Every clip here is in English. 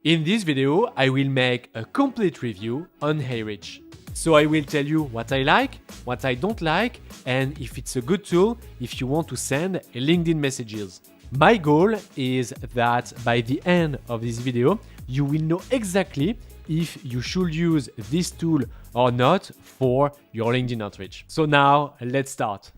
In this video, I will make a complete review on Heyreach. So I will tell you what I like, what I don't like, and if it's a good tool if you want to send LinkedIn messages. My goal is that by the end of this video, you will know exactly if you should use this tool or not for your LinkedIn outreach. So now let's start.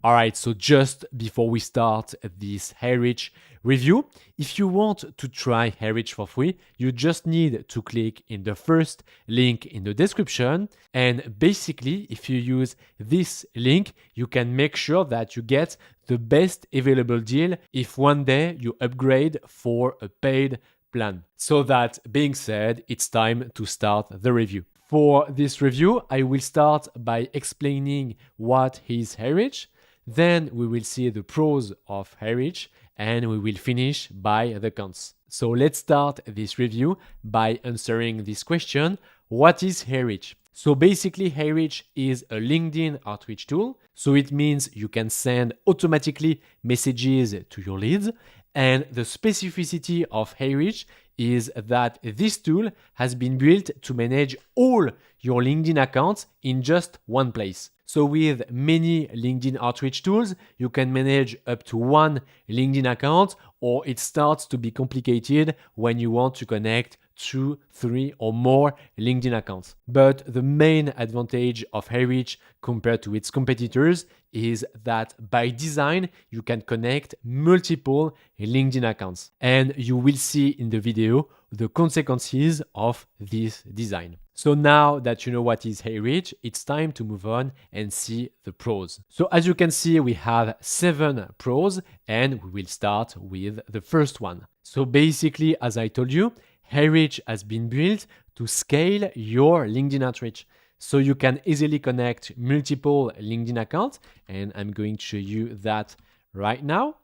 Alright, so just before we start this Heyreach review, if you want to try Heyreach for free, you just need to click in the first link in the description. And basically, if you use this link, you can make sure that you get the best available deal if one day you upgrade for a paid plan. So that being said, it's time to start the review. For this review, I will start by explaining what is Heyreach. Then we will see the pros of Heyreach and we will finish by the cons. So let's start this review by answering this question: what is Heyreach? So basically, Heyreach is a LinkedIn outreach tool. So it means you can send automatically messages to your leads. And the specificity of Heyreach is that this tool has been built to manage all your LinkedIn accounts in just one place. So with many LinkedIn outreach tools, you can manage up to one LinkedIn account, or it starts to be complicated when you want to connect 2, 3, or more LinkedIn accounts. But the main advantage of Heyreach compared to its competitors is that by design, you can connect multiple LinkedIn accounts. And you will see in the video the consequences of this design. So now that you know what is Heyreach, it's time to move on and see the pros. So as you can see, we have 7 pros and we will start with the first one. So basically, as I told you, Heyreach has been built to scale your LinkedIn outreach. So you can easily connect multiple LinkedIn accounts, and I'm going to show you that right now.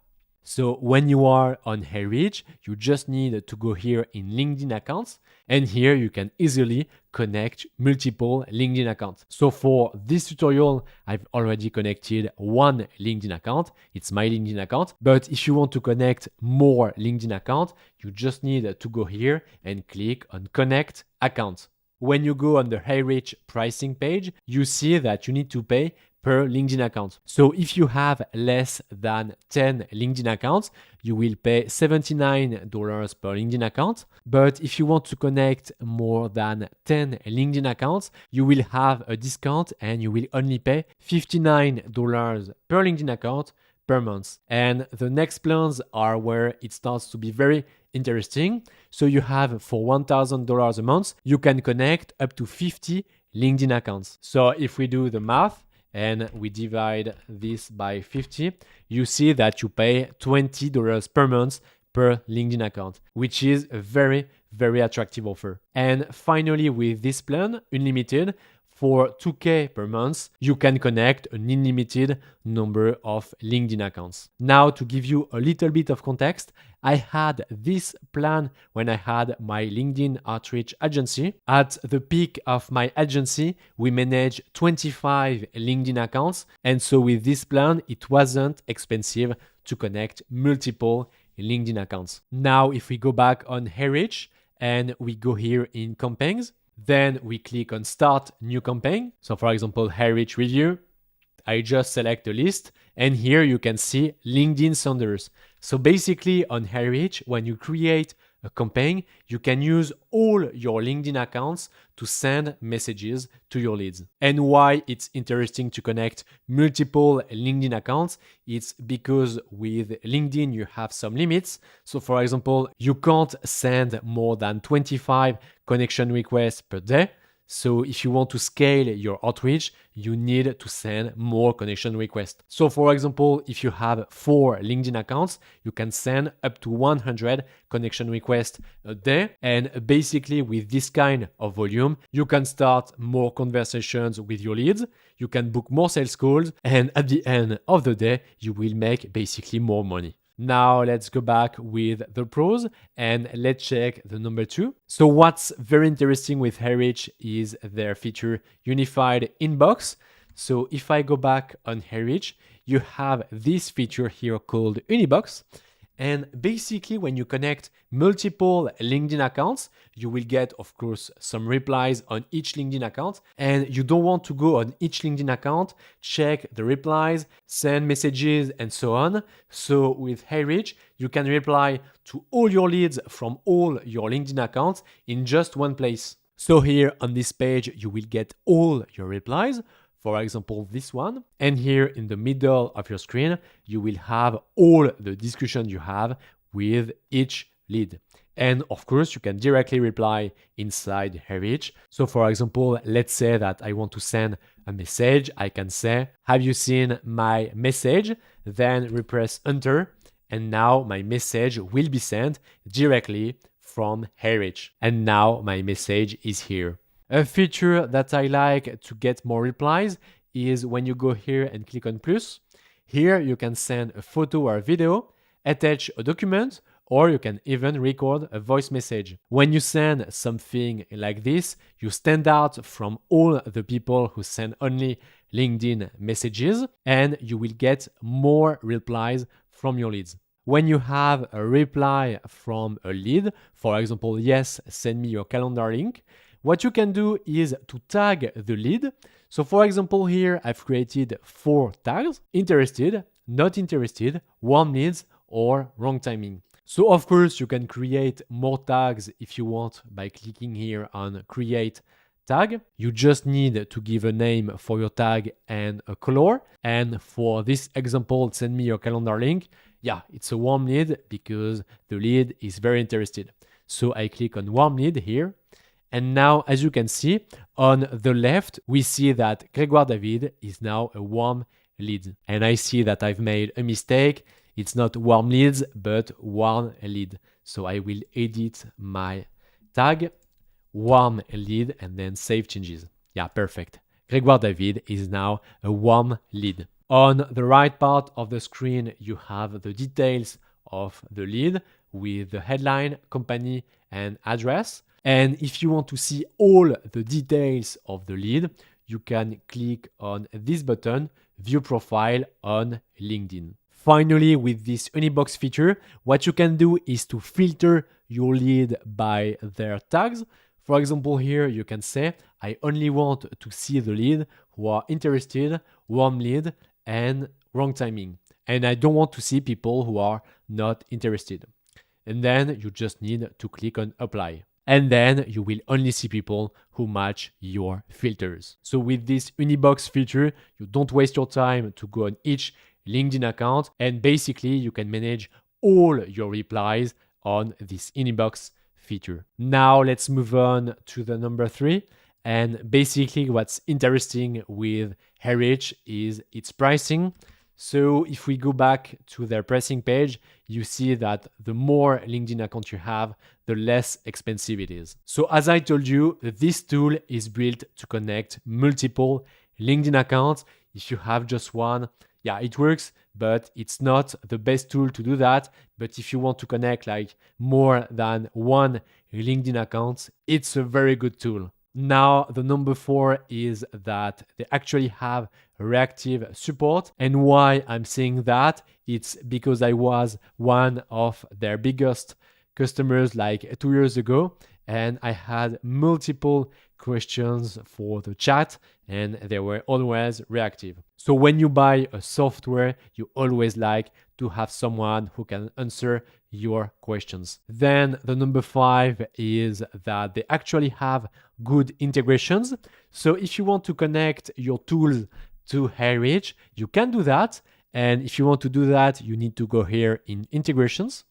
So when you are on Heyreach, you just need to go here in LinkedIn accounts, and here you can easily connect multiple LinkedIn accounts. So for this tutorial, I've already connected one LinkedIn account. It's my LinkedIn account. But if you want to connect more LinkedIn accounts, you just need to go here and click on Connect Account. When you go on the Heyreach pricing page, you see that you need to pay per LinkedIn account. So if you have less than 10 LinkedIn accounts, you will pay $79 per LinkedIn account. But if you want to connect more than 10 LinkedIn accounts, you will have a discount and you will only pay $59 per LinkedIn account per month. And the next plans are where it starts to be very interesting. So you have for $1,000 a month, you can connect up to 50 LinkedIn accounts. So if we do the math, and we divide this by 50, you see that you pay $20 per month per LinkedIn account, which is a very, very attractive offer. And finally, with this plan, Unlimited, for $2,000 per month, you can connect an unlimited number of LinkedIn accounts. Now, to give you a little bit of context, I had this plan when I had my LinkedIn outreach agency. At the peak of my agency, we managed 25 LinkedIn accounts. And so with this plan, it wasn't expensive to connect multiple LinkedIn accounts. Now, if we go back on Heyreach and we go here in campaigns, then we click on Start New Campaign. So for example, Heyreach Review. I just select a list and here you can see LinkedIn senders. So basically on Heyreach, when you create a campaign, you can use all your LinkedIn accounts to send messages to your leads. And why it's interesting to connect multiple LinkedIn accounts, it's because with LinkedIn, you have some limits. So for example, you can't send more than 25 connection requests per day. So if you want to scale your outreach, you need to send more connection requests. So for example, if you have 4 LinkedIn accounts, you can send up to 100 connection requests a day. And basically with this kind of volume, you can start more conversations with your leads, you can book more sales calls, and at the end of the day, you will make basically more money. Now let's go back with the pros and let's check the number 2. So what's very interesting with Heyreach is their feature Unified Inbox. So if I go back on Heyreach, you have this feature here called Unibox. And basically, when you connect multiple LinkedIn accounts, you will get, of course, some replies on each LinkedIn account. And you don't want to go on each LinkedIn account, check the replies, send messages, and so on. So with Heyreach, you can reply to all your leads from all your LinkedIn accounts in just one place. So here on this page, you will get all your replies. For example, this one. And here in the middle of your screen, you will have all the discussion you have with each lead. And of course, you can directly reply inside Heyreach. So for example, let's say that I want to send a message. I can say, have you seen my message? Then we press enter. And now my message will be sent directly from Heyreach. And now my message is here. A feature that I like to get more replies is when you go here and click on plus. Here you can send a photo or a video, attach a document, or you can even record a voice message. When you send something like this, you stand out from all the people who send only LinkedIn messages, and you will get more replies from your leads. When you have a reply from a lead, for example, yes, send me your calendar link, what you can do is to tag the lead. So for example, here I've created 4 tags: interested, not interested, warm leads, or wrong timing. So of course, you can create more tags if you want by clicking here on create tag. You just need to give a name for your tag and a color. And for this example, send me your calendar link. Yeah, it's a warm lead because the lead is very interested. So I click on warm lead here. And now, as you can see, on the left, we see that Grégoire David is now a warm lead. And I see that I've made a mistake. It's not warm leads, but warm lead. So I will edit my tag, warm lead, and then save changes. Yeah, perfect. Grégoire David is now a warm lead. On the right part of the screen, you have the details of the lead with the headline, company, and address. And if you want to see all the details of the lead, you can click on this button, View Profile on LinkedIn. Finally, with this Unibox feature, what you can do is to filter your lead by their tags. For example, here you can say, I only want to see the lead who are interested, warm lead, and wrong timing. And I don't want to see people who are not interested. And then you just need to click on Apply. And then you will only see people who match your filters. So with this Unibox feature, you don't waste your time to go on each LinkedIn account, and basically you can manage all your replies on this Unibox feature. Now let's move on to the number 3. And basically what's interesting with Heyreach is its pricing. So if we go back to their pricing page, you see that the more LinkedIn accounts you have, the less expensive it is. So as I told you, this tool is built to connect multiple LinkedIn accounts. If you have just one, yeah, it works, but it's not the best tool to do that. But if you want to connect like more than one LinkedIn account, it's a very good tool. Now, the number 4 is that they actually have reactive support. And why I'm saying that, it's because I was one of their biggest customers like 2 years ago, and I had multiple questions for the chat and they were always reactive. So when you buy a software, you always like to have someone who can answer your questions. Then the number 5 is that they actually have good integrations. So if you want to connect your tools to Heyreach, you can do that. And if you want to do that, you need to go here in integrations.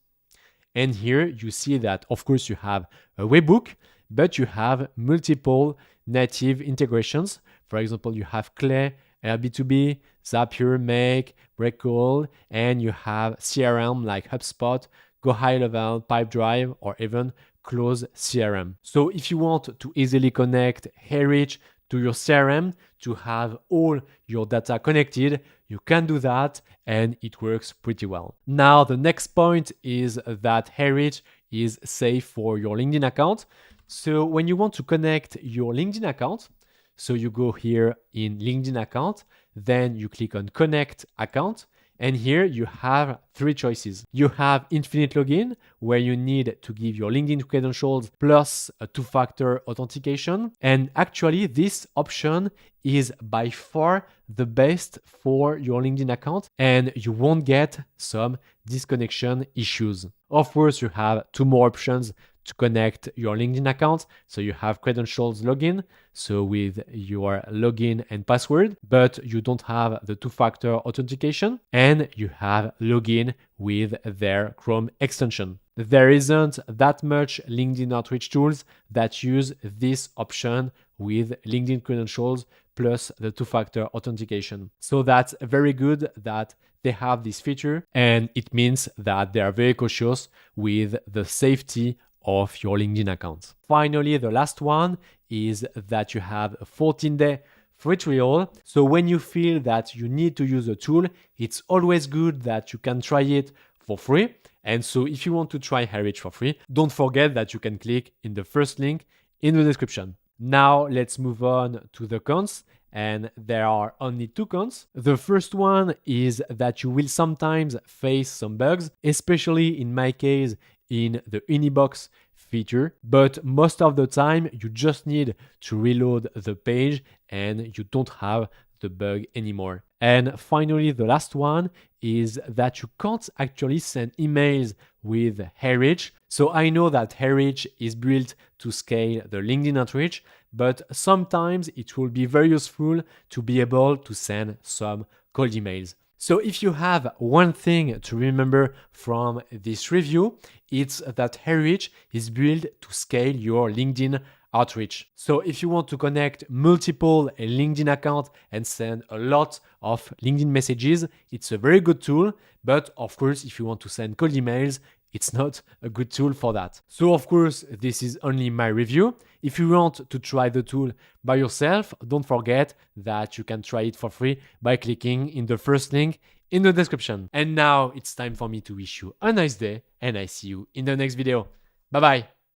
And here you see that, of course, you have a webbook, but you have multiple native integrations. For example, you have Clay, B2B, Zapier, Make, Breakall, and you have CRM like HubSpot, Go High Level, Pipedrive, or even Close CRM. So if you want to easily connect Heyreach to your CRM to have all your data connected, you can do that and it works pretty well. Now, the next point is that Heyreach is safe for your LinkedIn account. So when you want to connect your LinkedIn account, so you go here in LinkedIn account, then you click on connect account, And here you have three choices. You have infinite login, where you need to give your LinkedIn credentials plus a two-factor authentication. And actually, this option is by far the best for your LinkedIn account, and you won't get some disconnection issues. Of course, you have two more options to connect your LinkedIn account. So you have credentials login, so with your login and password, but you don't have the two-factor authentication, and you have login with their Chrome extension. There isn't that much LinkedIn outreach tools that use this option with LinkedIn credentials plus the two-factor authentication. So that's very good that they have this feature, and it means that they are very cautious with the safety of your LinkedIn account. Finally, the last one is that you have a 14-day free trial. So when you feel that you need to use a tool, it's always good that you can try it for free. And so if you want to try Heyreach for free, don't forget that you can click in the first link in the description. Now let's move on to the cons, and there are only two cons. The first one is that you will sometimes face some bugs, especially in my case in the Unibox feature, but most of the time you just need to reload the page and you don't have the bug anymore. And finally, the last one is that you can't actually send emails with Heyreach. So I know that Heyreach is built to scale the LinkedIn outreach, but sometimes it will be very useful to be able to send some cold emails. So if you have one thing to remember from this review, it's that Heyreach is built to scale your LinkedIn outreach. So if you want to connect multiple LinkedIn accounts and send a lot of LinkedIn messages, it's a very good tool. But of course, if you want to send cold emails, it's not a good tool for that. So of course, this is only my review. If you want to try the tool by yourself, don't forget that you can try it for free by clicking in the first link in the description. And now it's time for me to wish you a nice day, and I see you in the next video. Bye bye.